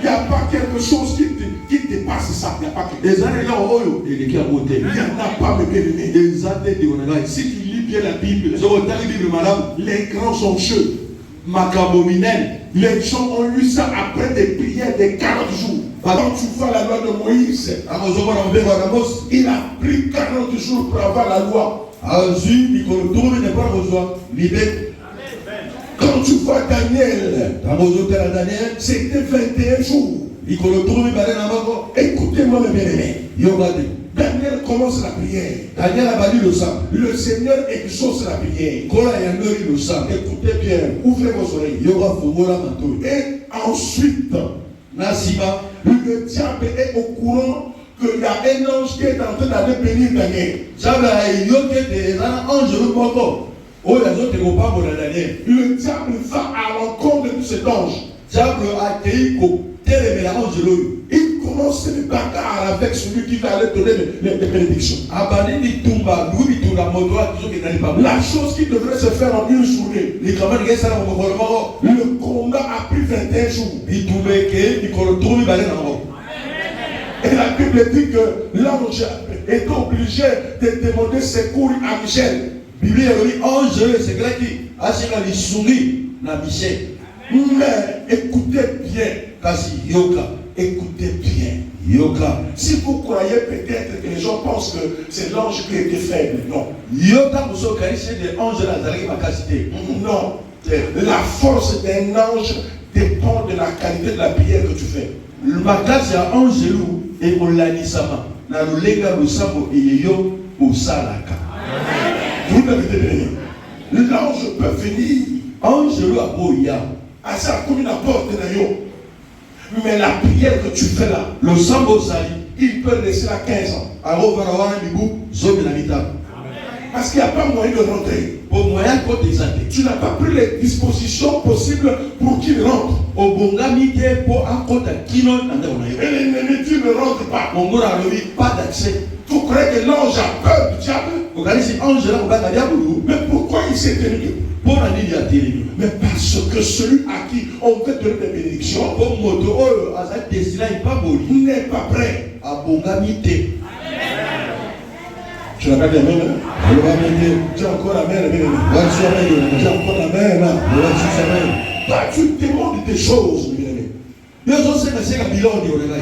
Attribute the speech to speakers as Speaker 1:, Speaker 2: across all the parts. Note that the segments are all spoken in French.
Speaker 1: Il n'y a pas quelque chose qui dépasse ça. Il n'y a pas quelque chose. Il n'y en a pas, mes bien-aimés. Si tu lis bien la Bible, les grands enjeux, les gens ont lu ça après des prières de 40 jours. Quand tu vois la loi de Moïse, il a pris 40 jours pour avoir la loi. Quand tu vois Daniel, c'était 21 jours. Écoutez-moi, mes bien-aimés. Daniel commence la prière. Le Seigneur exauce la prière. Écoutez bien, ouvrez vos oreilles. Et ensuite, le diable est au courant qu'il y a un ange qui est en train d'aller bénir Daniel. Le diable va à l'encontre de cet ange. Il commence une bagarre avec celui qui va aller donner les bénédictions. La chose qui devrait se faire en une journée, le combat a pris 21 jours. Et la Bible dit que l'ange est obligé de demander secours à Michel. Mais écoutez bien. Écoutez bien. Si vous croyez peut-être que les gens pensent que c'est l'ange qui était faible, non. Non. La force d'un ange dépend de la qualité de la prière que tu fais. Vous devez venir. L'ange peut venir. À ça, comme une porte de Nayo. Mais la prière que tu fais là, il peut rester là 15 ans. Parce qu'il n'y a pas moyen de rentrer. Tu n'as pas pris les dispositions possibles pour qu'il rentre. Et l'ennemi, tu ne rentres pas. Pas d'accès. Vous croyez que l'ange a peur du diable? Mais pourquoi il s'est tenu debout? Mais parce que celui à qui on veut donner des bénédictions n'est pas prêt. Tu n'as pas dit amen? Tu as encore amen? Tu as encore amen? Toi, tu demandes des choses, mes amis.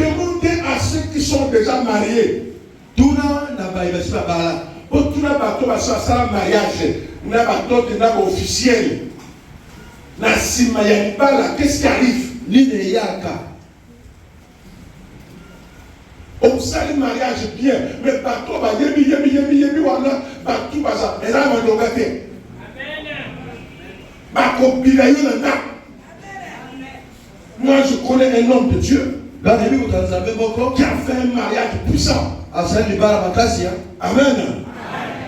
Speaker 1: Demandez à ceux qui sont déjà mariés. Pour tout le mariage, officiel. Qu'est-ce qui arrive? On sait le mariage bien, mais bateau va yebi wana bateau va ça. Mais là on doit gâter. Moi je connais un homme de Dieu qui a fait un mariage puissant. Amen.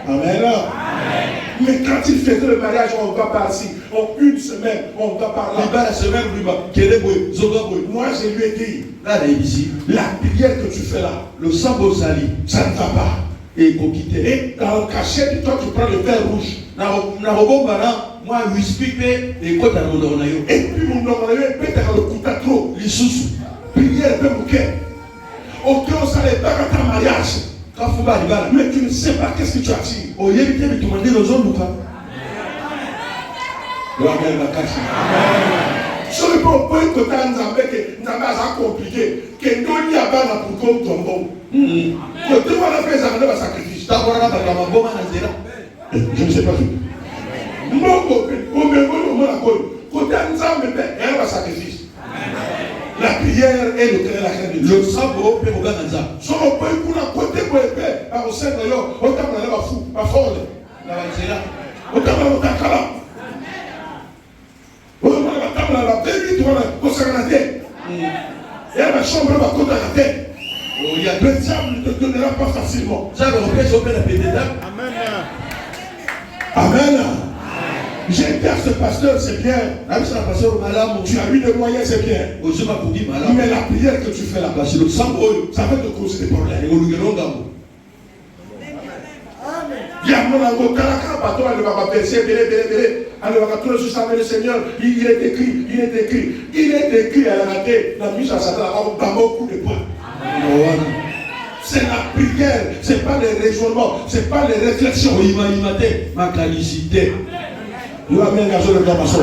Speaker 1: Amen. Mais quand il faisait le mariage, on va par ici. En une semaine, on va par là. Moi, je lui ai dit, la prière que tu fais là, ça ne va pas. Et dans le cachet, toi, tu prends le fer rouge. Et puis, mon nom, peut-être le coup de trop. Prière peut bouquer. Au cas où ça n'est pas dans ton mariage. Mais tu ne sais pas qu'est-ce que tu attires. Je ne peux pas que tu as compliqué. Que nous n'y a pas pour qu'on tombe. Que tu vas faire un sacrifice. Je ne sais pas tout. Sacrifice. La prière est le cœur de la chair de Dieu. Le sabot peut vous gagner ça. Si on peut pour la côté pour le père, par au sein de l'eau, on t'a pas la fou, pas fort. La vagina. On t'a pas la cala. On t'a pas la bébé, toi, on s'en a tête. Et la chambre va côté la tête. Le diable ne te donnera pas facilement. Ça va repêcher au père de la pédale. Amen. Amen. J'étais à ce pasteur, c'est bien. Tu as eu des moyens, c'est bien. Mais la prière que tu fais là, ça va te causer des problèmes. Il y a le Seigneur, il est écrit à la raté, la mise à Satan, dans beaucoup de poids. C'est la prière, c'est pas les raisonnements, c'est pas les réflexions. Ma qualité. Nous avons un garçon de Damaso.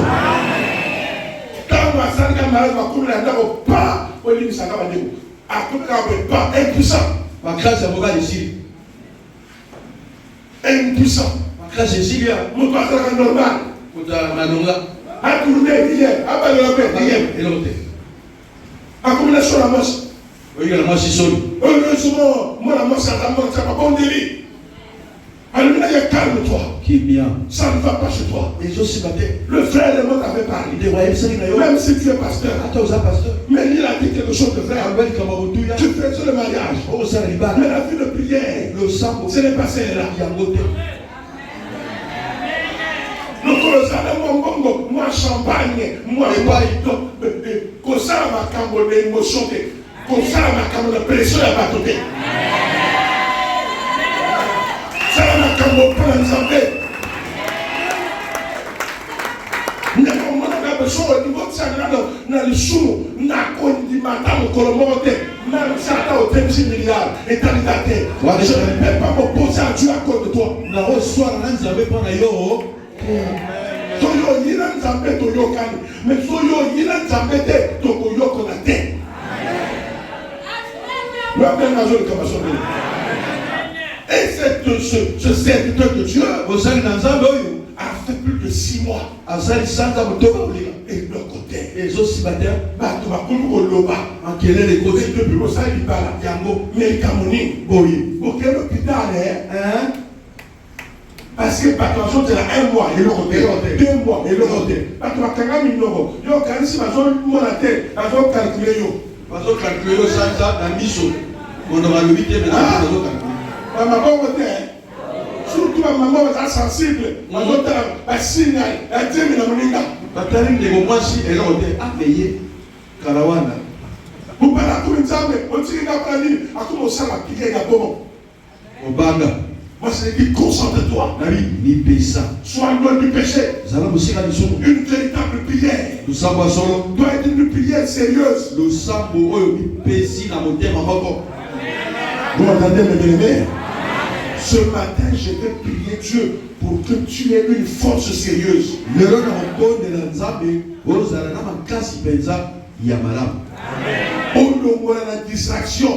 Speaker 1: Quand on a ça, quand on a pas, on dit que ça va dire. Pas impuissant. Ma classe est mauvaise ici. Impuissant. Ma classe est ici. Mon pasteur est normal. A tourné hier, a pas le paix hier. A comme la sur la mosse. Oui, la mosse est sonne. Heureusement, moi la mosse à la mosse, ça va pas bon délit. Alors là, calme-toi. Qui bien. Ça ne va pas chez toi. Le frère de moi t'avait parlé. Même si tu es pasteur. Mais il a dit quelque chose de vrai. Tu fais sur le mariage. Mais la vie de prière, ce n'est pas celle-là. Donc, moi, champagne, moi, comme ça, ma cambo d'émotion, comme ça, ma cambo de pression, à ma côté. Ça, ma cambo plein de santé. Nous avons besoin de votre sagral, dans le sous, n'a connu du matin, au colomote, même ça, au 36 milliards, et t'as l'idée. Je ne peux pas m'opposer à Dieu à cause de toi. Nous reçoit un ange pour yo. Soyo yina nzambe to yokani, mais soyo yina nzambe te to koyoko na te. Et ce serviteur de Dieu a fait plus de 6 mois. Et de l'autre côté, les autres célibataires, parce que patron c'est là 1 mois et l'autre côté, 2 mois et l'autre côté. Patron kanga minoko, yo kanisi bazo monate, bazo calculer yo. Bazo calculer yo ça dans miso. On aura le 8e mais bazo calculer. Maman côté. Surtout maman est sensible. Bazo ta signal, la temi na moninga. Batari de moi si et l'autre côté a payé Karawana. Vous parlez tout nzambe, on tire na prani, akumo sala piquer ga bomo. Obanga. Moi, c'est dit, concentre-toi. Sois loin du péché. Une véritable prière doit être une prière sérieuse. Vous m'entendez, mes bien-aimés? Ce matin, je vais prier Dieu pour que tu aies une force sérieuse. On ne la distraction.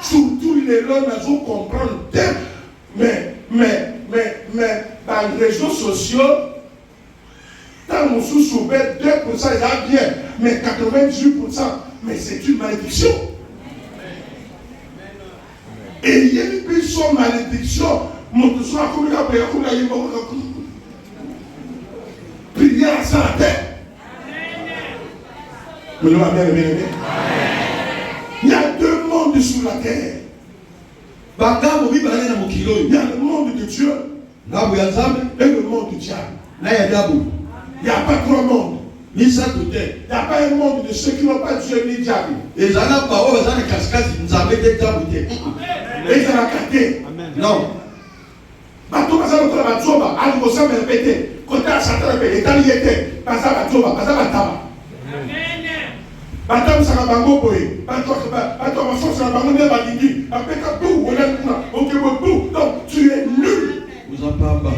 Speaker 1: Surtout les gens nous comprendre. Mais dans les réseaux sociaux, quand nous sommes 2%, il y a bien, mais 98%, mais c'est une malédiction. Et il y a une personne malédiction, prier à sa tête. Il y a 2 mondes sur la terre. Il y a le monde de Dieu et le monde du diable. Il n'y a pas 3 mondes. Il n'y a pas un monde de ceux qui n'ont pas Dieu ni diable. Et ils ont la caté. Non. Bateau baza lokola batsoba ali kosamba répété côté à Satan répété etali yete baza batsoba baza bataba. Batam saka bango boy bato force na bango ne balingi apeka tout wala kuna okebo tout donc tu es nul. Vous en parlez.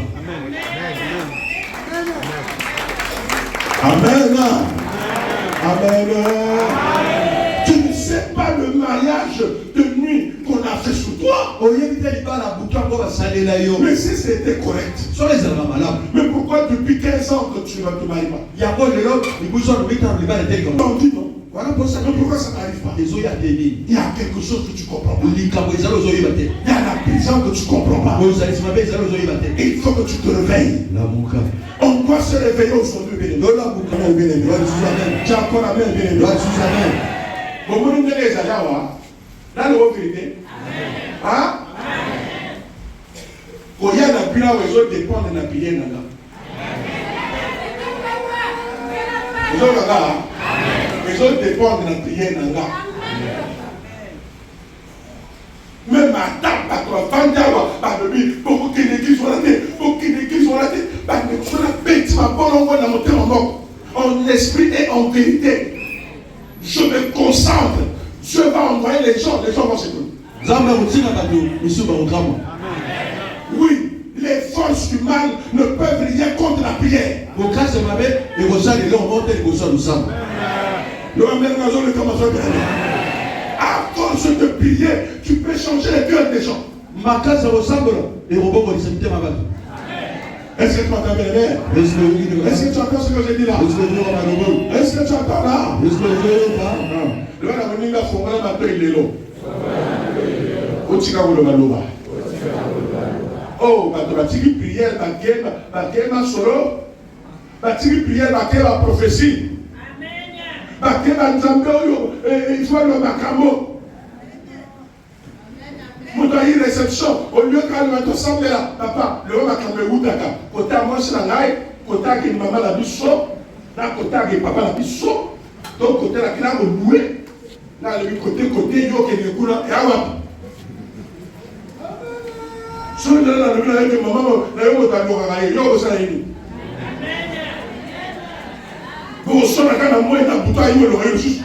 Speaker 1: Amen. Amen. Tu ne sais pas le mariage de nuit qu'on a fait sous toi. Mais si c'était correct. Mais pourquoi depuis 15 ans que tu ne te maries pas? Non, dis non. Voilà pourquoi ça n'arrive pas. Il y a quelque chose que tu ne comprends pas. Il y a la prison que tu ne comprends pas. Il faut que tu te réveilles. On doit se réveiller aujourd'hui. Tu as encore la main, bien. Vous me dites les Ayawa. Là, le vérité. Hein? Quand il y a la pila, les autres dépendent de la pilière. Les autres dépendent de la prière. Même à table, en esprit et en vérité. Je me concentre. Dieu va envoyer les gens vont se donner. Oui, les forces humaines ne peuvent rien contre la prière. À force de prier, tu peux changer les cœurs des gens. Est-ce que tu entends bien? Est-ce que tu entends ce que je dis là? Est-ce que tu entends là? Oh, la prière, la solo, la prière, la prophétie. Il faut le macamo. Vous avez une réception. Au lieu qu'elle ressemble là, papa, le homme a camé où d'accord. Côté à moi, c'est la naïe. Côté à qui maman la biso. Là, côté à qui papa la biso. Donc, côté à qui là, on loué. Là, le côté, yo, qui est le coup là, et à wap. Si on est là, le maman, là, yo, dans l'oreille, yo, vous savez. Vous savez, quand on est dans le bouton, yo, l'oreille, juste.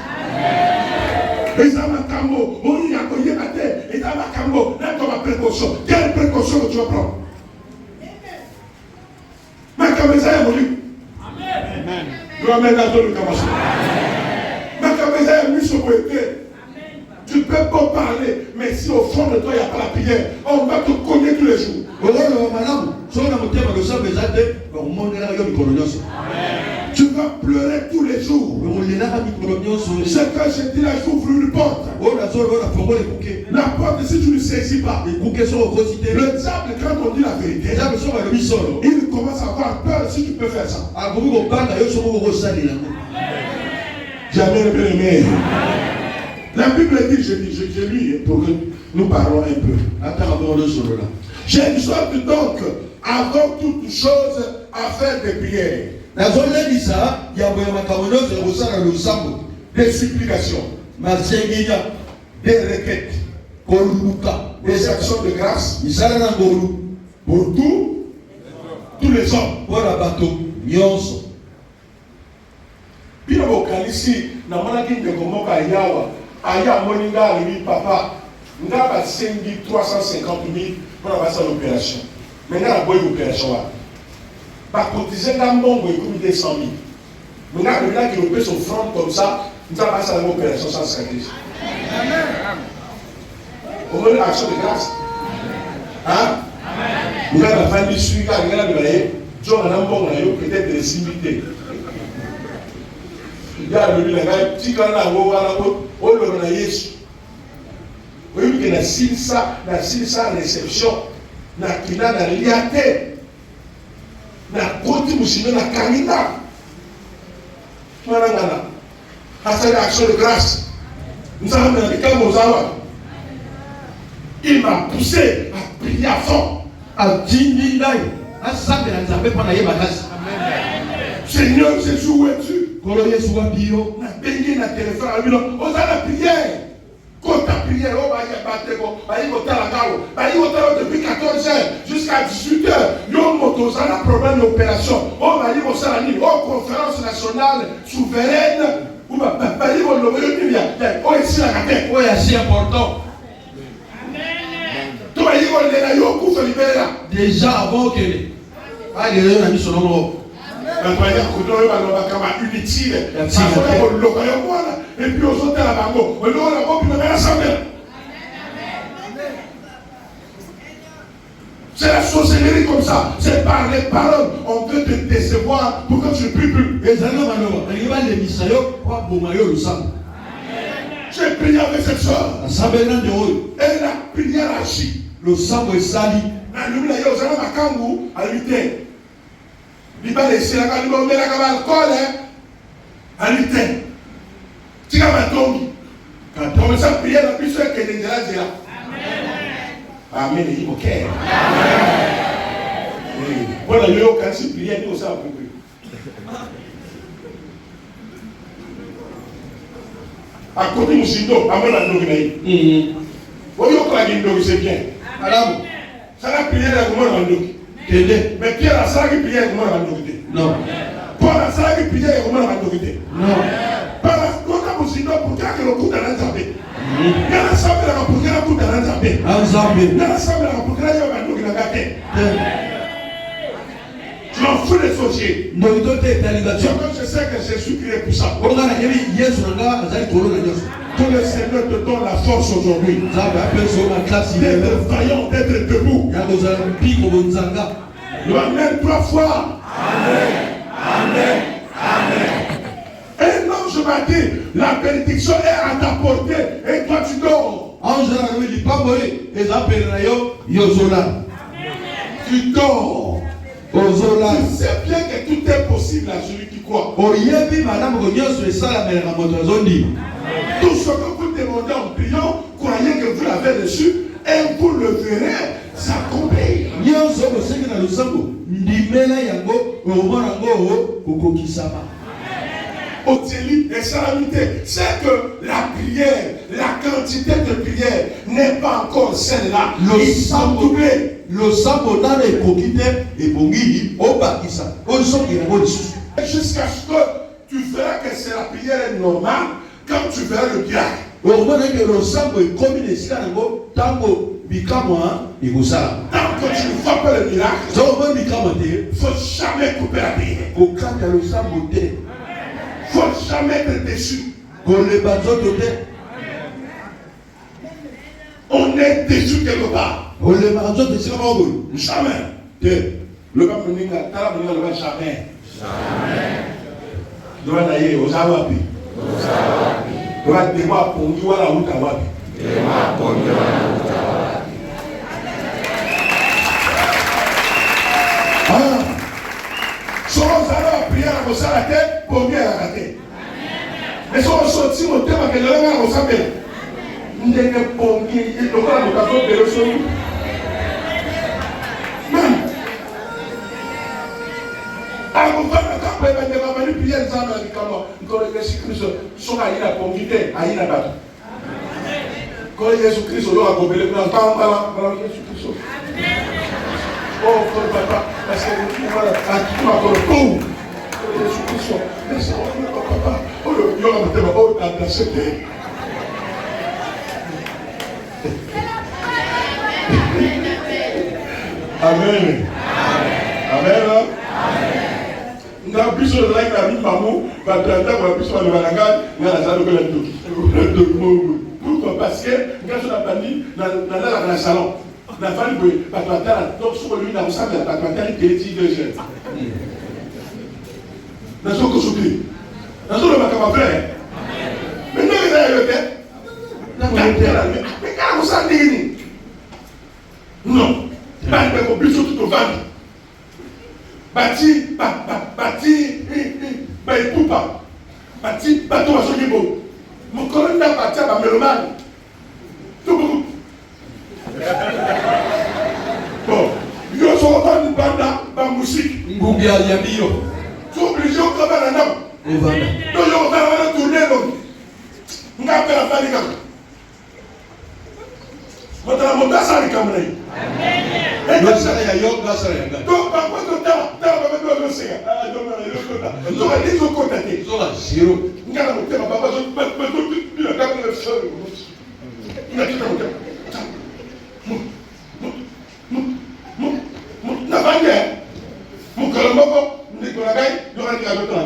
Speaker 1: Et ça m'a cambo, on y a connu ma tête, et ça m'a cambo, là tu as précaution. Quelle précaution que tu vas prendre? Ma camisa est molie. Amen. Tu vas mettre dans le camasson. Ma camisa est mise sur le côté. Tu peux pas parler, mais si au fond de toi il n'y a pas la prière, on va te connaître tous les jours. Tu vas pleurer tous les jours. Ce que je dis là, j'ouvre une porte. La porte, si tu ne saisis pas, le diable, quand on dit la vérité, il commence à avoir peur si tu peux faire ça. Jamais bien aimé. La Bible dit, je lis pour que nous parlons un peu. J'exhorte donc, avant toute chose, à faire des prières. Des supplications, des requêtes, des actions de grâce pour tous les hommes. Bien au Kalisi, na manaki de comment Ayawa, Aya Moninga, lui, papa, nous avons 350 000 pour avoir cette opération. Maintenant, la bonne opération. Par cotiser dans mon bon, il coûte 100 000. Maintenant, qui peut s'offrir comme ça, nous avons passé à l'opération sans sacrifice. Au moins, l'action de grâce. Hein? Nous avons la famille suivie, car nous avons peut-être des immités. Il y a le petit gars là, on le Yesu. Oui, que la silsa réception, na kina na liate, na koti musino na kanina. Manangana. C'est l'action de grâce. Nous avons mis les Mozawa. Il m'a poussé à prier à fond. À Dindindai. À ça, il n'a pas de Seigneur, Jésus, où es-tu? Quand il y a souvent bio, on a béni la téléphone, on a la prière. Quand ta prière, on va y avoir depuis 14 h jusqu'à 18 h. Il y a un problème d'opération. On va y avoir une conférence nationale souveraine. On va y avoir c'est important. Déjà avant que les amis sont nombreux. Inutile. Et puis aux autres la bango. C'est la sorcellerie comme ça. C'est par les paroles. On peut te décevoir pour que tu ne pries plus. J'ai prié avec cette soeur. Et la prière agit. Le sang est sali. Il va laisser la calme, mais la calme alcool, à l'ité. Tu vas m'attendre. Quand on commence à prier, la puissance est déjà là. Amen. Amen. Ok. Voilà, il y a aucun si prier, nous ça pour prier. À côté de Sindo, à mon avis, oui, on a dit c'est bien. Ça la prière à comment on mais Pierre a ça qui prière comment on non. Paul a ça qui prière comment on non. Par la contre, vous sinon pour que le coup de l'enzambé. Il y a la salle de la pour que le coup de l'enzambé. Il y a la salle de la pour que le gâté. Tu m'en fous des sorciers. Je sais que Jésus qui est pour ça. Que le Seigneur te donne la force aujourd'hui d'être vaillant, d'être debout. Amen 3 fois. Amen. Et non, je m'ai dit, la bénédiction est à ta portée et toi tu dors. Tu dors. Tu sais bien que tout est possible à celui qui croit. Tout ce que vous demandez en priant, croyez que vous l'avez reçu et vous le verrez s'accomplir. Othélie et Salamité, c'est que la prière, la quantité de prière n'est pas encore celle-là. Il s'en doublé. Jusqu'à ce que tu verras que c'est la prière normale, quand tu verras le miracle. Tant que tu ne vois pas le miracle, il ne faut jamais couper la prière. Il ne faut jamais être déçu. On est déçu quelque part. Jamais. Le pape me dit jamais. Mais si on sortit au thème que l'on a ressemblé, on est pompier, il faut faire le café de l'eau. Alors, on va manipuler les âmes avec quand Jésus-Christ sont à la pompier, à la bateau. Quand Jésus-Christ a gommé le plan, Jésus-Christ. Oh, papa, parce que tu m'as encore tout. Jésus-Christ, laisse-moi, papa. Oh, il y aura un thème, oh, dans cette terre. Amen. Amen. Nga biso de la vie maman, va traiter pour la biso de la gare, nga la salle de la pourquoi? Parce que nga sur la famille, dans la salon, la famille va traiter donc sur lui dans ça va traiter qui est dit de jeunes. Dans son costume, dans son le frère. Mais non il a le tête. Mais quand vous ça dit non. Pas de biso tout au ventre. Bati, poupa. Bati, bateau à son niveau. Mon collègue n'a pas tiré à Mélomane. Tout beaucoup. Bon, il y a son temps de bande, musique. Mboumbia Yamio. Tu es obligé de travailler un homme. Donc, il va faire tourner l'homme. On va faire la famille. Maintenant, mon gars, ça les caméras. Donc, par contre, tu as le Seigneur. Tu as dit au côté. Tu as zéro. Tu as monté ma papa. Tu as gardé le sol. Tu as dit au côté. Tu as vendu. Mon colombo, Nicolas Gaï, tu as dit à l'autre.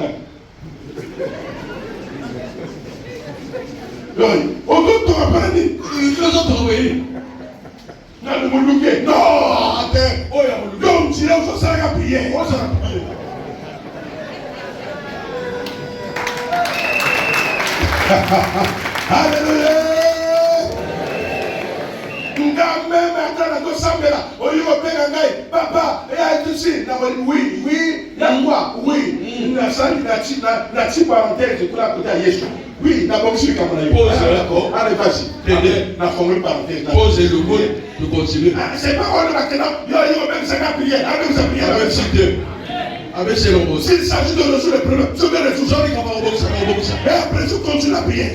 Speaker 1: On doit te rappeler. Les autres, oui. Non, attends, oh, il y a un petit là où ça va prier. Alléluia. Même attends, la samedi là, au lieu de papa, et à ici, oui, il y a quoi? Oui, il y a ça, il y a petite parenthèse pour la côté à Yesu. Oui, d'abord, je suis comme on a eu. Pose, d'accord. Allez, vas-y. La formule parenthèse. Pose le mot, tu continues. C'est pas quoi le maintenant. Il y a même ça qu'à prier. Allez, vous avez prié. S'il s'agit de résoudre les problèmes, je vais résoudre. Et après, je continue à prier.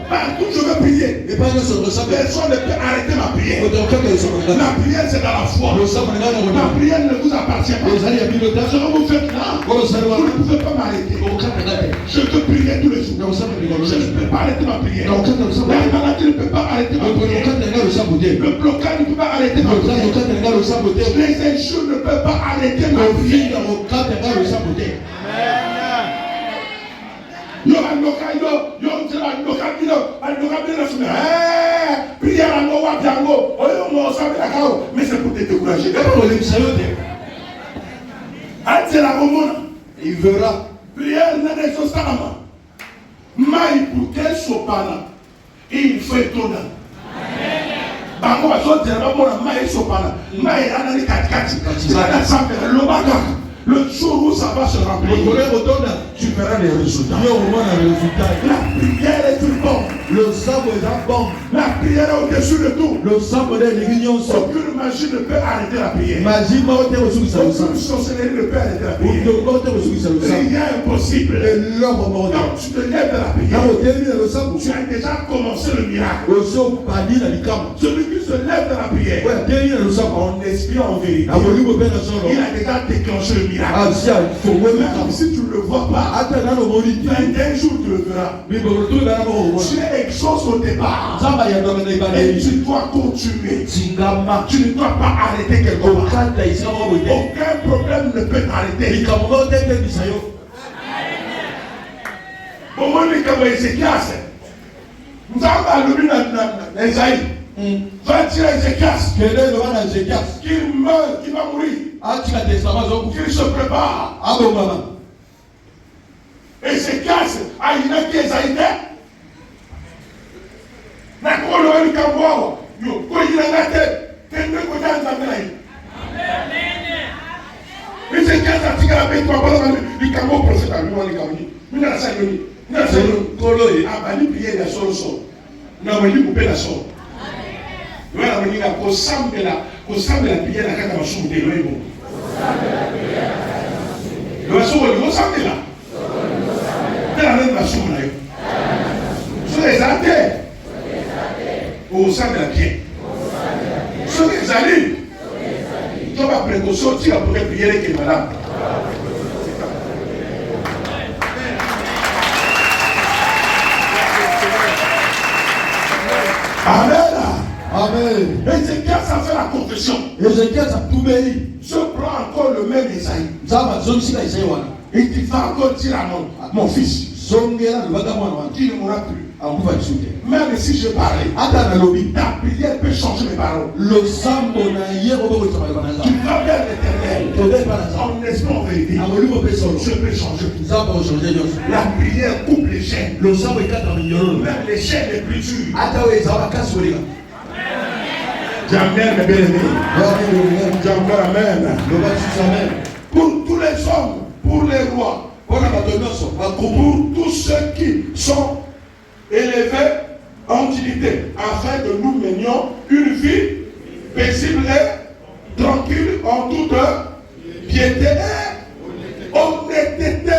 Speaker 1: Partout, je vais prier. Personne ne peut arrêter ma prière. La prière, c'est dans la foi. La prière ne vous appartient pas. Ce que vous faites là, vous ne pouvez pas m'arrêter. Je peux prier tous les jours. Je ne peux pas arrêter ma prière. La maladie ne peut pas arrêter ma prière. Le blocage ne peut pas arrêter ma prière. Les échos ne peuvent pas arrêter ma prière. Mais c'est pour te décourager. Il verra. Prière n'est pas seulement. Mais pour qu'elle soit pas là, il faut étonner. Le jour où ça va se remplir, tu verras les résultats. La prière est une bombe. La prière est au-dessus de tout. Aucune magie ne peut arrêter la prière. Aucune sorcellerie ne peut arrêter la prière. Rien est possible. Quand tu te lèves de la prière, tu as déjà commencé le miracle. Celui qui se lève de la prière, en esprit, en vérité, il a déjà déclenché le miracle. Même si tu ne le vois pas, 21 jours tu le verras. Tu es exaucé au départ. Et tu dois continuer. Tu ne dois pas arrêter quelque part. Aucun problème ne peut t'arrêter. Comment les camarades s'écassent? Nous avons allumé les Esaïe. Va tirer Ézéchias. Qu'il meurt, qu'il va mourir. Qu'il se prépare. Ézéchias a une qui est Esaïe. Nakolo ni kamwa yo ko yina ngate tende ko janza ngai. Mais c'est quand ça tika avec toi bala ni kamwa prophète ali woni kamni. Mina sa yoni. Na sa kolo e abali prier ya solo so. Na wali couper la so. Voilà woni na ko sambela prier na kata masumu de loibo. Lo so woni ko sambela. Tela na masumu na yo. So ezate. Au sein de la pierre. Ce que les allumes, tu vas précaution, tu vas pouvoir prier que madame. Amen. Ézéchias a fait la confession. Je prends encore le même Esaïe. Et tu vas encore dire à mon fils. Qui ne mourra plus. Même si je parlais, ta prière peut changer mes paroles. Tu vas vers l'Éternel. En esprit, en vérité. Je peux changer. La prière coupe les chaînes. Même les chaînes les plus dures. Amen, mes bien-aimés. Amen. Pour tous les hommes, pour les rois, pour tous ceux qui sont élevés en dignité, afin que nous menions une vie paisible et tranquille en toute piété et honnêteté.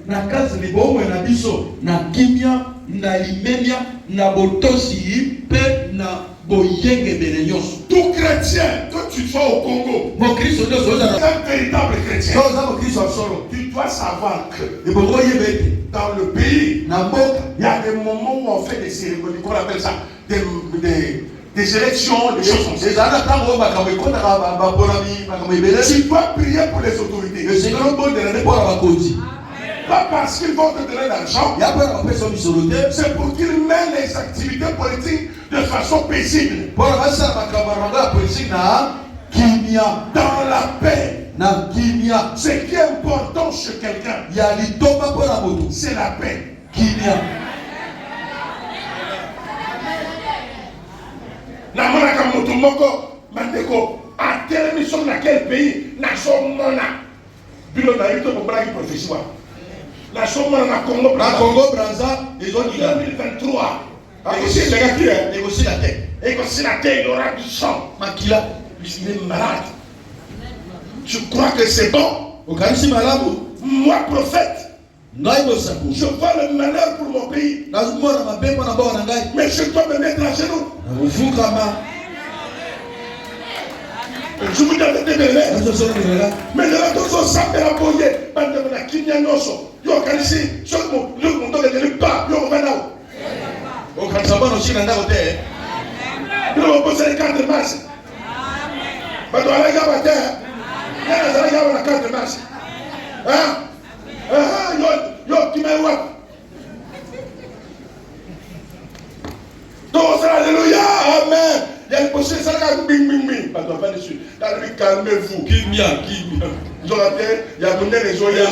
Speaker 2: Na kazi libomwe na biso na kimia na limenia na botosi pe na boyenge belenyoso.
Speaker 1: Tout chrétien que tu sois au Congo,
Speaker 2: mon Christ
Speaker 1: un véritable chrétien, tu dois savoir que dans le pays, il y a des moments où on fait des cérémonies, qu'on appelle ça des élections, des choses comme ça. Tu dois prier pour les autorités. Pas parce qu'ils vont te donner l'argent, c'est pour qu'ils mènent les activités politiques de façon paisible. Dans la paix. Ce qui est important chez quelqu'un, c'est la paix. À quelle mission, dans quel pays, la Somme en Congo Brazza, ils ont dit 2023. Négocier la terre. Et que si la terre, il y aura du sang.
Speaker 2: Makila.
Speaker 1: Il est malade. Tu crois que c'est bon?
Speaker 2: Okanisi malamu.
Speaker 1: Moi, prophète,
Speaker 2: Je
Speaker 1: je vois le malheur pour mon pays. Mais je dois me mettre à genoux. Je vous donne des délais. Mais le retour au sang de la boye, pendant la Kinyanos, yo kanisi, je ne donne pas, yo venao.
Speaker 2: Au Kansabano, si l'on a ôté.
Speaker 1: Yo poser les 4 mars. Pendant la gamme à terre, il y a la gamme à 4 mars. Hein? Yo, qui m'a eu. Donc, alléluia, amen. Il y a une possibilité, ça va bing bing bing. Pardon, pas dessus. Calmez-vous.
Speaker 2: Kimia.
Speaker 1: Il y a donné les oya.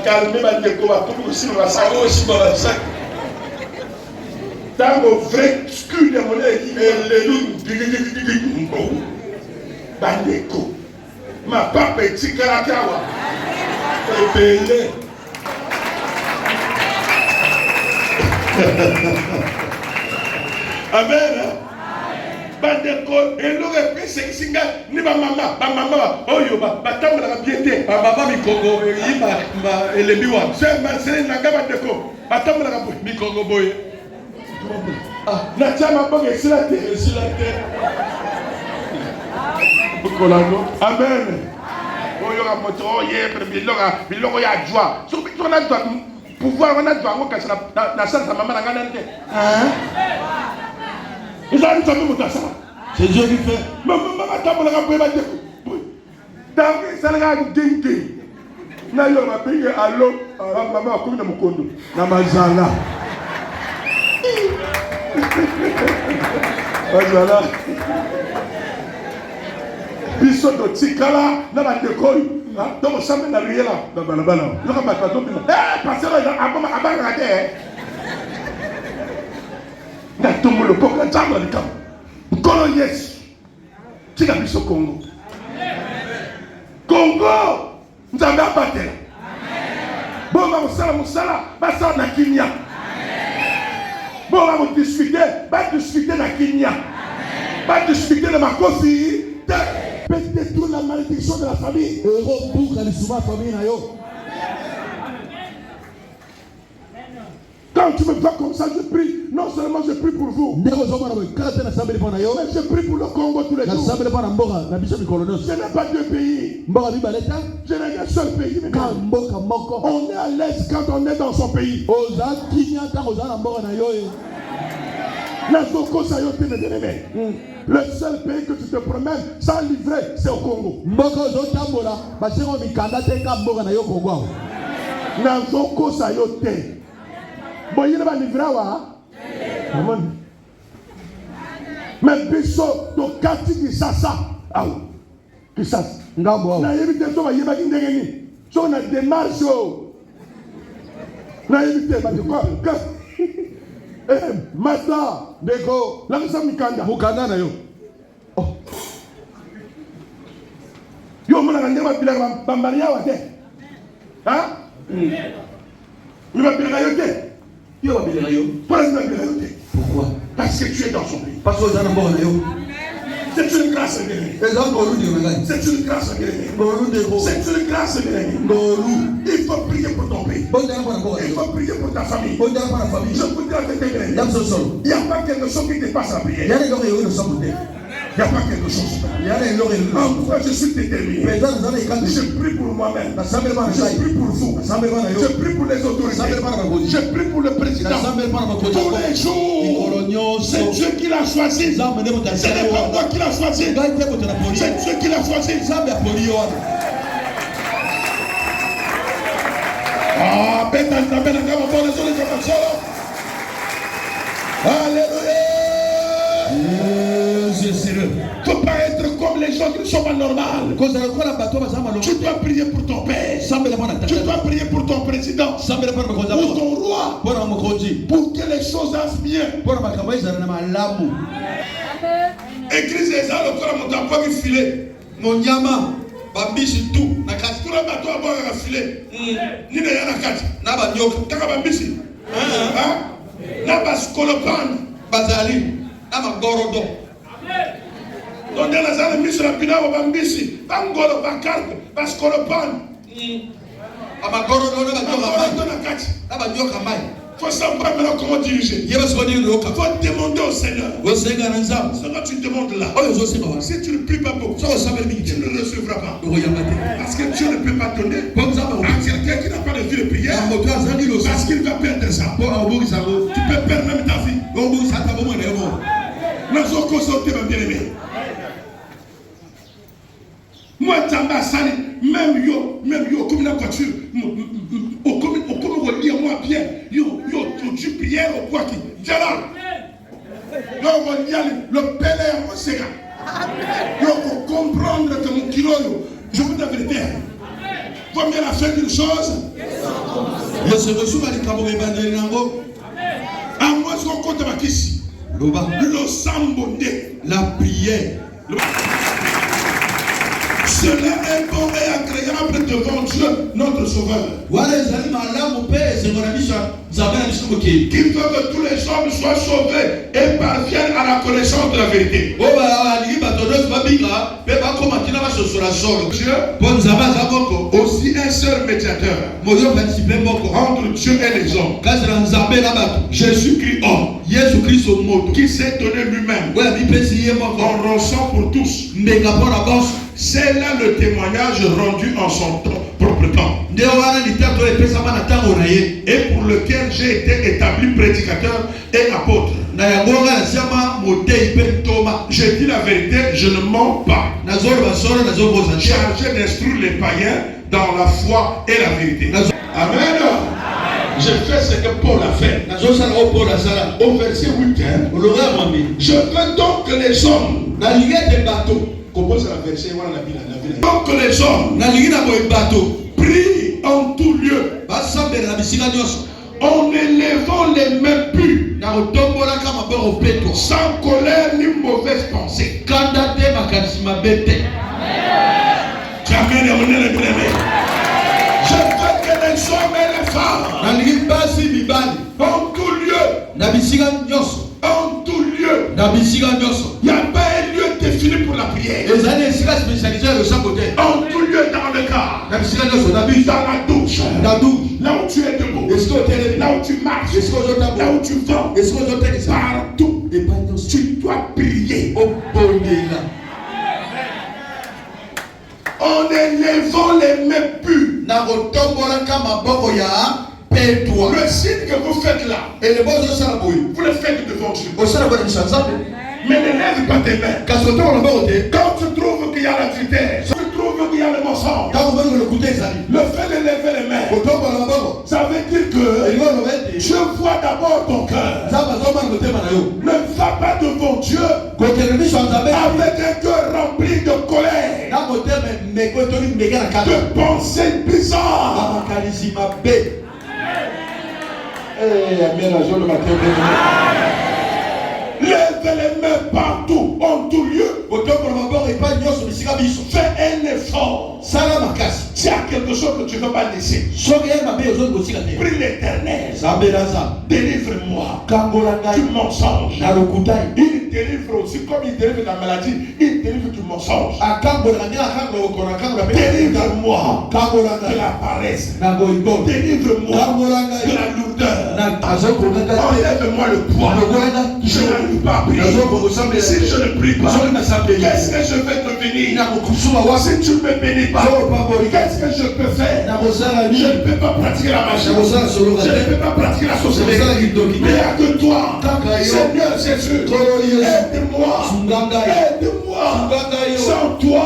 Speaker 1: Calmez, ma déco, va tout aussi, on va savoir aussi dans la sac. Dans vos vrais scuds de monnaie, les loups, Bandeko. Ma papa est Tikarakawa. Epele. Amen. Bandeko, et l'aurait fait c'est singa, ni ma maman, oh yo, ma table la piété, ma maman mi Congo, et les biwa. C'est ma sœur Nanga Bandeko, ma table la mi Congo boy. Ah, la chama bonne et c'est la terre. Amen. Oh, il y aura moto, oh, il y aura joie. Sur on a droit, pouvoir, on a droit, on casse la salle, sa maman n'a rien dit. Ils ont dit ça,
Speaker 2: c'est Dieu qui fait.
Speaker 1: Maman, t'as pas la dire. T'as vu, ça n'a rien dit. Na yo ma pingue allo, maman a commis dans mon condo. Na mazala. Mazala. Biso do tikala na ba dekoi donc ça me na riela na balabala yo ka ba to bina parce que abanga te na tumulo poka tamba likam kolo yes tika biso Congo nzambe abatela bonga musala basa na kinya bonga mo discuter na kinya ba discuter na makosi peut détruire la malédiction de la famille. Quand tu me vois comme ça, je prie. Non seulement je prie pour vous, mais je prie pour le Congo tous les jours. Je n'ai pas deux pays. Je n'ai qu'un seul pays. On est à l'aise quand on est dans son pays. Le seul pays que tu te promènes sans livrer, c'est au Congo. Mais biso to kati kisasa awo kisasa ngambo awo na yebite to ba yebaki ndengeni so na démarche na yebite ba quoi Mata, Deko, la kisa Mukanda na yo. Oh. Yo mona ngandema bila bambalia wate. Hein? Ni ba bila yote. Yo ba bila yo. Pourquoi tu bila yote? Pourquoi? Parce que tu es dans son pays.
Speaker 2: Parce que dans na yo.
Speaker 1: C'est une grâce de Dieu. C'est une grâce de Dieu. C'est une grâce de Dieu. Il faut prier pour ton pays. Il faut prier pour ta famille. Je vous dis la vérité. Il n'y a pas quelque chose qui dépasse la prière. Il n'y a pas quelque chose. En quoi je suis déterminé. Je prie pour moi-même. Je prie pour vous. Je prie pour les autorités. Je prie pour le président. Tous les jours. C'est Dieu qui l'a choisi. Ce n'est pas moi qui l'a choisi. C'est Dieu qui l'a choisi. Ah, alléluia. Tu ne peux pas être comme les gens qui ne sont pas normales. Tu dois prier pour ton père. Tu dois prier pour ton président. Pour ton roi. Pour que les choses aillent bien. Église les gens, le corps mon emploi qui filet. Mon nyama, bambisi tout. Na kati tout le bateau à boire à filet. Ni ne yana kati. Na ba nyoka. Kaka bambisi. Naba skolopan.
Speaker 2: Bazali. Nama gorodo.
Speaker 1: Donc dans la salle mise la pina au bambisi. Bangolo bakarte. Baskolopan.
Speaker 2: Ama gorodo na
Speaker 1: bajoka mai. Il faut savoir maintenant comment diriger. Il faut demander au Seigneur. Seigneur, tu demandes là. Si tu ne pries pas beaucoup, tu ne recevras pas. Parce que Dieu ne peut pas donner à quelqu'un qui n'a pas de vie de prière. Parce qu'il va perdre ça. Tu peux perdre même ta vie. Nous avons consulté ma bien-aimée. Moi, même yo, comme la voiture, comme lire moi bien, tu prières au quoi qui, Jala, le père est mon séga. Yo, pour comprendre que mon kilo, je vous la vérité. Faut bien la faire d'une chose. Je se reçois les cabos et bandés nango. À moi, ce qu'on compte avec ici. Le sambonde.
Speaker 2: La prière.
Speaker 1: Cela est bon et agréable devant Dieu, notre Sauveur. Qui veut que tous les hommes soient sauvés et parviennent à la connaissance de la vérité. Dieu, aussi un seul médiateur entre Dieu et les hommes. Jésus-Christ homme, qui s'est donné lui-même en rançon pour tous. C'est là le témoignage rendu en son propre temps. Et pour lequel j'ai été établi prédicateur et apôtre. Je dis la vérité, je ne mens pas. Chargé d'instruire les païens dans la foi et la vérité. Amen. Je fais ce que Paul a fait. Au verset 8, je veux donc que les hommes compose la verset, donc que les hommes prient en tout lieu en élevant les mains pures, sans colère ni mauvaise pensée. Je veux que les hommes et les femmes en tout lieu, en tout lieu, il n'y a pas un lieu défini pour la prière. En tout lieu, dans le car, dans la douche, là où tu es debout, là où tu marches, là où tu vas, partout, tu dois prier. En élevant les mains pures. Le signe que vous faites là, vous le faites devant Dieu. Mais ne lève pas tes mains. Quand tu trouves qu'il y a l'adultère, tu trouves qu'il y a le mensonge, le fait de lever les mains, ça veut dire que je vois d'abord ton cœur. Ne va pas devant Dieu avec un cœur rempli de colère, de pensées bizarres. Lève les mains partout, en tout lieu. Fais un effort. S'il y a quelque chose que tu ne veux pas laisser, prie l'Éternel. Délivre-moi du mensonge. Il délivre aussi, comme il délivre la maladie, il délivre du mensonge. Délivre-moi de la paresse. Délivre-moi de la lourdeur. Enlève-moi le poids. Je n'arrive pas à prier. Si je ne prie pas, qu'est-ce que je vais devenir? Si tu ne me bénis pas, qu'est-ce que je peux faire? Je ne peux pas pratiquer la magie. Je ne peux pas pratiquer la sorcellerie. Mais il n'y a que toi, Seigneur Jésus. Aide-moi. Aide-moi. Sans toi,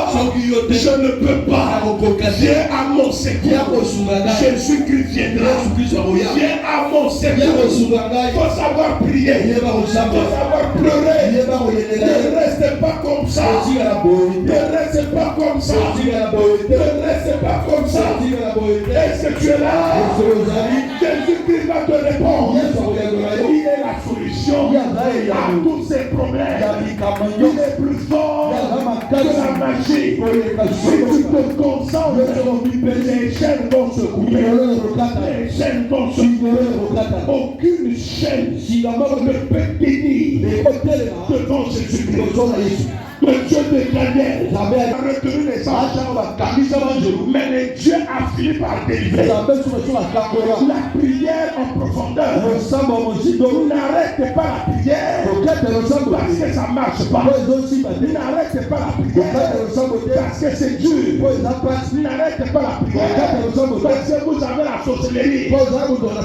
Speaker 1: je ne peux pas. Viens à mon secours. Jésus-Christ viendra. Viens à mon secours. Il faut savoir prier. Il faut savoir pleurer. Ne restez pas comme ça. Ne restez pas comme ça. Ne restez pas comme ça. Est-ce que tu es là? Jésus-Christ va te répondre. Il est la solution à tous ces problèmes. Il est plus fort la magie. Si tu te concentres, les chaînes vont se couper. Les chaînes vont se couper. Aucune chaîne ne peut tenir devant Jésus-Christ. Le Dieu de Daniel a retenu les anges, mais le Dieu a fini par délivrer. La prière en profondeur. N'arrêtez pas la prière parce que ça ne marche pas. N'arrêtez pas la prière parce que c'est dur. N'arrêtez pas la prière parce que vous avez la sorcellerie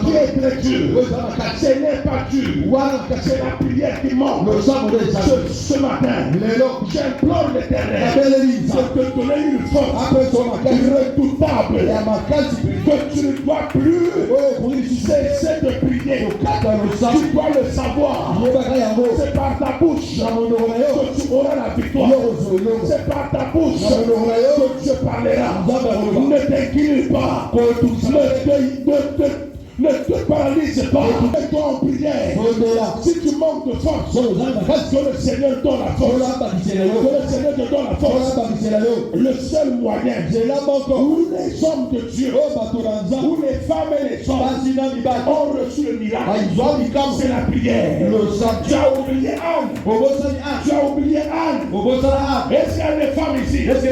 Speaker 1: qui est très dure. Ce n'est pas dur. C'est la prière qui manque. Ce matin, j'implore l'Éternel de te donner une force redoutable que tu ne dois plus cesser de prier. Tu dois le savoir. C'est par ta bouche que tu auras la victoire. C'est par ta bouche que Dieu parlera. Ne t'incline pas. Ne te paralyse pas. Mets-toi en prière. Si tu manques de force, que le Seigneur donne la force. Que le Seigneur te donne la force. Le seul moyen où les hommes de Dieu, où les femmes et les hommes ont reçu le miracle, c'est la prière. Tu as oublié Anne. Tu as oublié Anne. Est-ce qu'il y a des femmes ici? Est-ce qu'il y a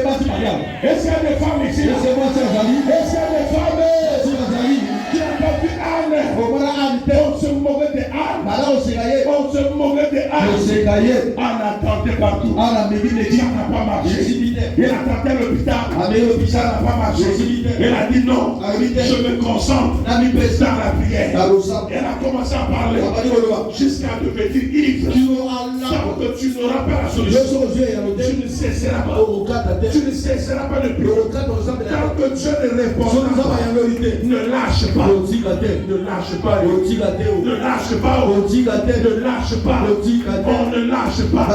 Speaker 1: des femmes ici? Est-ce qu'il y a des femmes? Tu n'as pas vu Anne. On se moquait de Anne. On se moquait de Anne. Anne attendait partout. Ça n'a pas marché. Elle attendait à l'hôpital. Ça n'a pas marché. Elle a dit non. Je me concentre dans la prière. Elle a commencé à parler jusqu'à devenir ivre. Tant que tu n'auras pas la solution, tu ne cesseras pas. Tu ne cesseras pas de prier. Tant que Dieu ne répondra pas, ne lâche pas. Ne lâche pas. Ne lâche pas. Ne lâche pas. On ne lâche pas.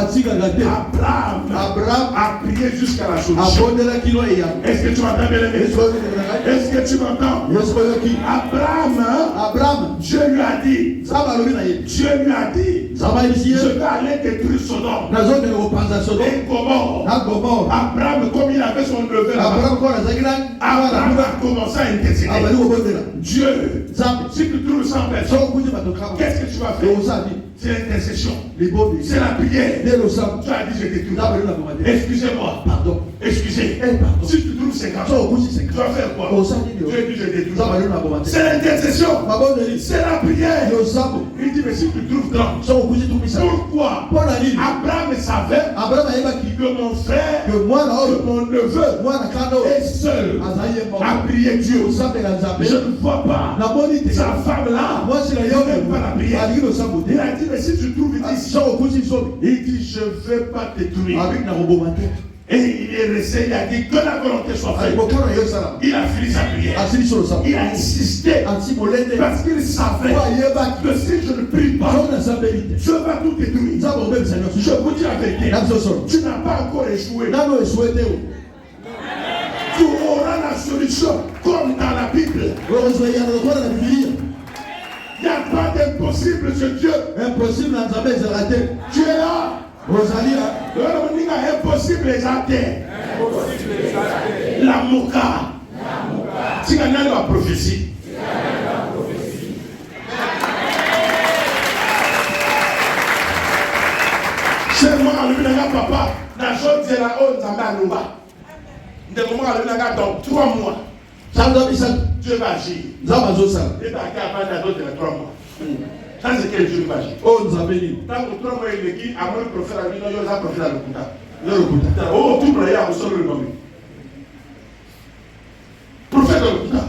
Speaker 1: Abraham a prié jusqu'à la solution. Est-ce que tu m'entends, bien-aimé? Est-ce que tu m'entends? Abraham, Dieu lui a dit, je vais aller détruire Sodome et Gomorrhe. Abraham, comme il avait son neveu là-bas, Abraham a commencé à intercéder. Dieu, si tu trouves 100 personnes, qu'est-ce que tu vas faire? C'est l'intercession. C'est la prière. Tu as dit je détruis. Excusez-moi. Pardon. Excusez. Si tu trouves 50, tu vas faire quoi? Tu as dit je détruis. C'est l'intercession. C'est la prière. Il dit mais si tu trouves 30, pourquoi? Abraham savait que mon frère, que mon neveu est seul à prier Dieu. Je ne vois pas sa femme là. Il n'aime pas la prière. Il a dit mais si tu trouves ici, il dit je ne vais pas te détruire. Et il est resté, il a dit que la volonté soit faite. Il a fini sa prière. Il a insisté parce qu'il savait que si je ne prie pas, je vais tout détruire. Je vous dis la vérité, tu n'as pas encore échoué. Tu auras la solution comme dans la Bible. Il n'y a pas d'impossible chez Dieu. Tu es là. Impossible les athées. La mouka. Si on a la prophétie. Chez moi, le papa, la chose de la honte, ça m'a loué. De moment, dans 3 mois, Dieu va agir. Et dans 3 mois. Ça, c'est quel Dieu va agir. Oh, nous avons dit. Tant que 3 mois, il est qui, à mon prophète, il y a un prophète à l'Okuta. Oh, tout le monde, seul le nom. Prophète à l'Okuta.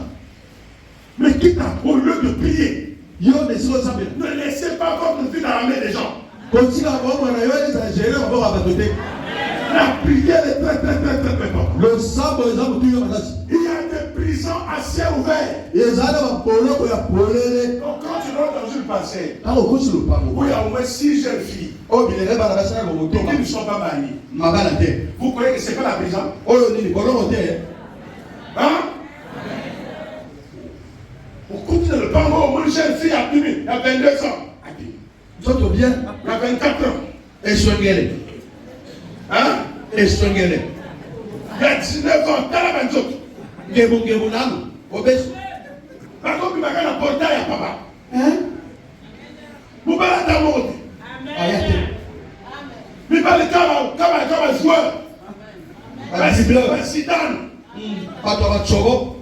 Speaker 1: Mais quitte à, au lieu de prier, ne laissez pas votre vie dans la main des gens. La prière est très importante. Il y a des prisons à ciel ouvert. Donc quand tu rentres dans une parcelle, où il y a au moins 6 jeunes filles qui ne sont pas mariées, vous croyez que ce n'est pas la prison? Hein? Vous continuez le pango, au moins une jeune fille a 22 ans. Il y a 24 ans. Hein?
Speaker 2: Esongele.
Speaker 1: Il y a 19 ans, t'as la même chose.
Speaker 2: Ngebo nanu. Obeso.
Speaker 1: Par contre, il m'a gagné un portail à papa.
Speaker 2: Hein?
Speaker 1: Vous parlez d'amour.
Speaker 2: Ayate.
Speaker 1: Il parle de comme joueur.
Speaker 2: Adibla.
Speaker 1: Zidane.
Speaker 2: Patora Chobo.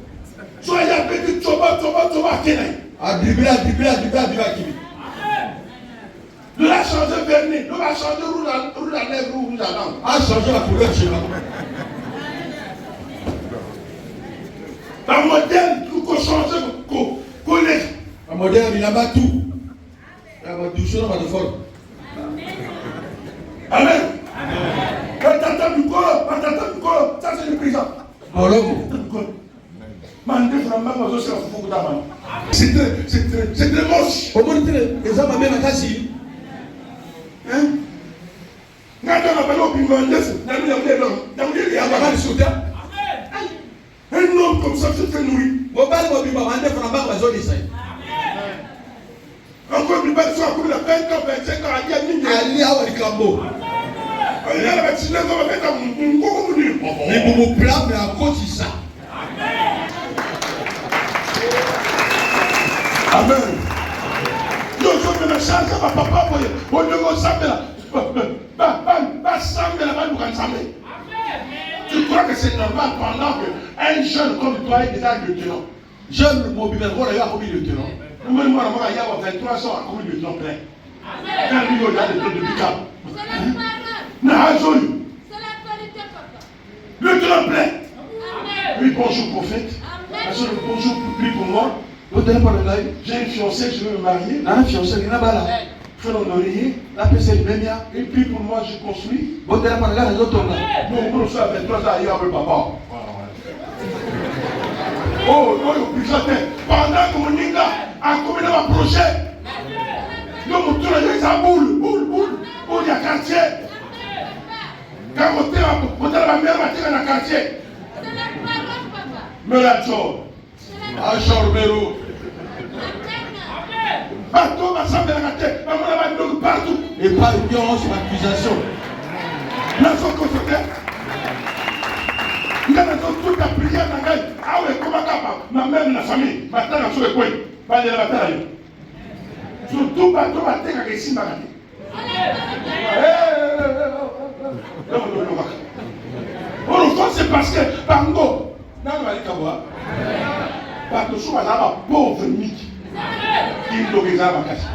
Speaker 1: Soit il y a petit Chobo à Kenya.
Speaker 2: Adibla kibi.
Speaker 1: Nous l'a changé vernis. Nous l'a changé rouge à lèvres, rouge à langue.
Speaker 2: A changé la couleur chez moi.
Speaker 1: Un modèle qu'on change, qu'on laisse.
Speaker 2: Un modèle, il a pas tout. Il a pas tout, il a pas de forme.
Speaker 1: Amen. Patata du colo, ça c'est le président. C'est très moche.
Speaker 2: Au moins, les hommes avaient la casse. Hein?
Speaker 1: Un homme comme ça se fait nourrir. Encore plus belle soit comme la 20 ans, 25 ans, il y a une
Speaker 2: Ali awa likambo.
Speaker 1: il y a la vaccination, on va mettre un
Speaker 2: Mais pour mon plat, mais à cause de ça.
Speaker 1: Amen. Yo, je me charge à papa pour le niveau Sambela. Sambela va nous rassembler. Tu crois que c'est normal pendant qu'un jeune comme toi est déjà lieutenant?
Speaker 2: Jeune, mon bébé, on a eu un lieutenant.
Speaker 1: Moi, il y a 23 ans à commis lieutenant plein. Quand lui, il a des trucs de Bicap. Lieutenant plein. Oui, bonjour prophète. Bonjour public pour moi. J'ai une fiancée, je veux me marier. Frère Honoré, et puis pour moi, je construis. Bon, on soit à 23 ans ailleurs avec papa. Oh, pendant que mon Ninga a commis un projet, nous avons tout le boule, il y a quartier. Quand on a la mère, on a un quartier. Melacho, Achormero. Partout, ma soeur de la tête, ma mère va nous partout.
Speaker 2: Et pas une violence ou accusation.
Speaker 1: La soeur consultée. Il y a toute la prière dans la gueule. Ah ouais, comment ma mère, la famille, ma tante, sur le coin. Pas de la bataille. Surtout, pas de la tête avec ici, ma tante. Pourquoi c'est parce que, Bango, dans le Malikaboa, parce que souvent, là, pauvre Miki. Qui nous donne la casse.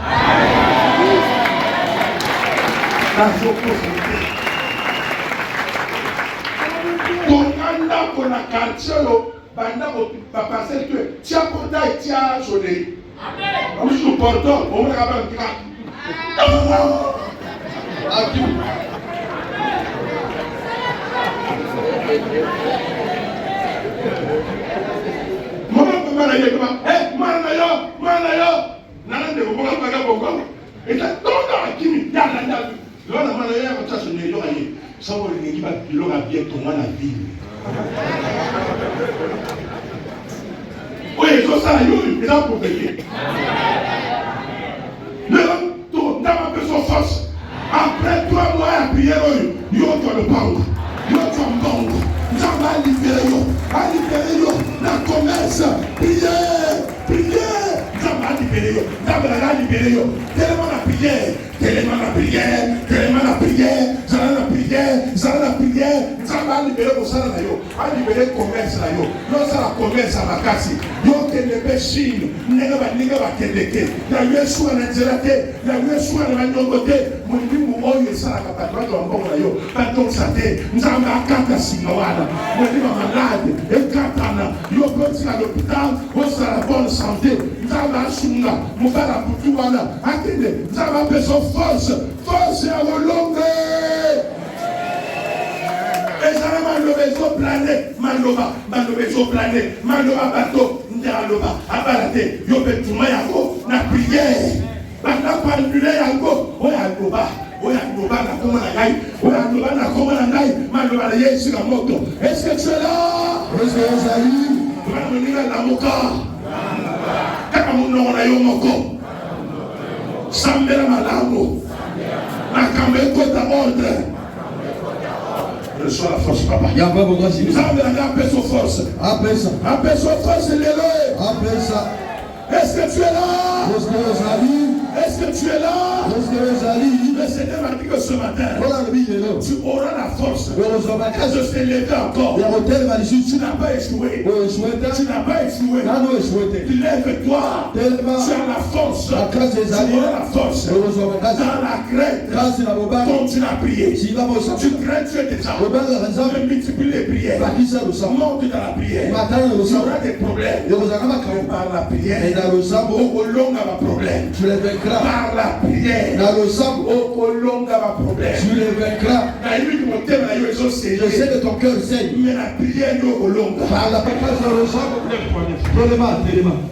Speaker 1: Dans vos possibilités. Ton anda pour la quartier, banda pour passer que tu as porté, tu as sonné. Comme je porte, on va avoir un grand. Manayo, nana vous et là, qui me ça va bien ton la vie. Oui, ça, il a pour payer. Le homme, dans ma personne force, après 3 mois à prier, il y a le banque, il y a le banque, il y a libéré, la commerce, prier. Tellement la prière, ça va libérer pour ça, va libérer le commerce. Non, ça la commerce à ma casse. Yo, que les péchines, n'est pas qu'elle la Yesu en Nzerate, la Yesu en Manyogote, mon dieu, mon ça la capacité de l'embon, pas donc ça t'est, nous avons un carte à Sinoana, mon dieu, malade, et Katana, yo, petit à l'hôpital, on sera la bonne santé, nous avons un sunga, mon père a pour tout, attendez, nous avons besoin de force et à vos longues. Et ça va Maloba bateau, Ndaloba, Abalate, Yopé Toumayako, na prière, Banda Pandule Yango, Oyaloba, na Komanagaï, na Komanagaï, Maloba Yesu la moto. Est-ce que tu es là? Est-ce que vous avez eu? La Moka, Kakamuno na Yomoko, Sambela Malamo, Nakameko ta ordre. reçois la force, papa.
Speaker 2: Il y a pas beaucoup de
Speaker 1: Nous avons appelé son force.
Speaker 2: Appelle ça.
Speaker 1: Appelle son force, l'éloé.
Speaker 2: Appelle ça.
Speaker 1: Est-ce que tu es là? Est-ce que tu es là? Le Seigneur m'a dit que ce matin, tu auras la force de se lever encore. Tu n'as pas échoué. Tu n'as pas échoué. Lève-toi. Tu as la force. Tu auras la force. Dans la crainte, continue à prier. Tu crains, tu es déjà. Ne multiplie les prières. Monte dans la prière. Tu auras des problèmes. Par la prière.
Speaker 2: Tu les vaincras.
Speaker 1: Par la prière.
Speaker 2: Tu les vaincras. Je sais que ton cœur saigne.
Speaker 1: Mais la prière,
Speaker 2: par la parole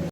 Speaker 2: de